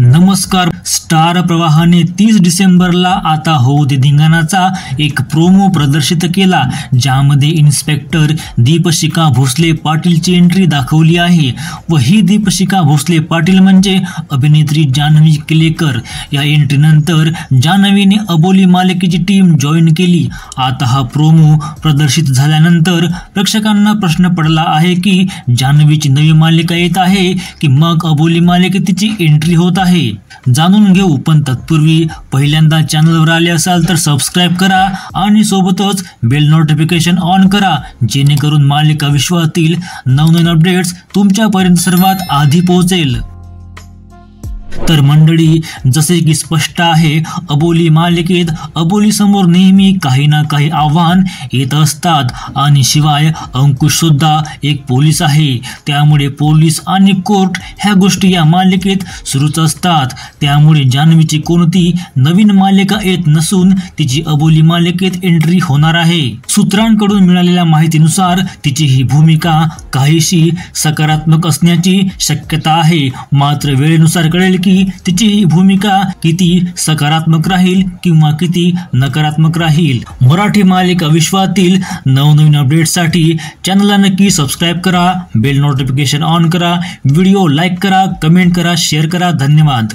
नमस्कार. स्टार प्रवाहाने 30 डिसेंबरला आता होऊ दे धिंगाणाचा एक प्रोमो प्रदर्शित केला, ज्यामध्ये इन्स्पेक्टर दीपशिखा भोसले पाटीलची एंट्री दाखवली आहे व ही दीपशिखा भोसले पाटील म्हणजे अभिनेत्री जान्हवी किलेकर. या एंट्रीनंतर जान्हवीने अबोली मालिकेची टीम जॉईन केली. आता हा प्रोमो प्रदर्शित झाल्यानंतर प्रेक्षकांना प्रश्न पडला आहे की जान्हवीची नवी मालिका येत आहे की मग अबोली मालिकेत तिची एंट्री होत आहे. जाणून घेऊ, पण तत्पूर्वी पहिल्यांदा चॅनलवर आले असाल तर सबस्क्राईब करा आणि सोबतच बेल नोटिफिकेशन ऑन करा, जेणेकरून मालिका विश्वातील नवनवीन अपडेट्स तुमच्यापर्यंत सर्वात आधी पोहोचेल. तर मंडळी, जसे की स्पष्ट आहे, अबोली मालिकेत अबोली समोर नेहमी काही ना काही आव्हान येत असतात आणि शिवाय अंकुश सुद्धा एक पोलीस आहे, त्यामुळे पोलीस आणि कोर्ट ह्या गोष्टी या मालिकेत सुरूच असतात. त्यामुळे जान्हवीची कोणती नवीन मालिका येत नसून तिची अबोली मालिकेत एंट्री होणार आहे. सूत्रांकडून मिळालेल्या माहितीनुसार तिची ही भूमिका काहीशी सकारात्मक असण्याची शक्यता आहे. मात्र वेळेनुसार कळेल की तिची ही भूमिका किती सकारात्मक राहील किंवा किती नकारात्मक राहील. मराठी मालिका विश्वातील नवनवीन अपडेट्ससाठी चॅनलला नक्की सबस्क्राईब करा, बेल नोटिफिकेशन ऑन करा, व्हिडिओ लाईक करा, कमेंट करा, शेअर करा. धन्यवाद.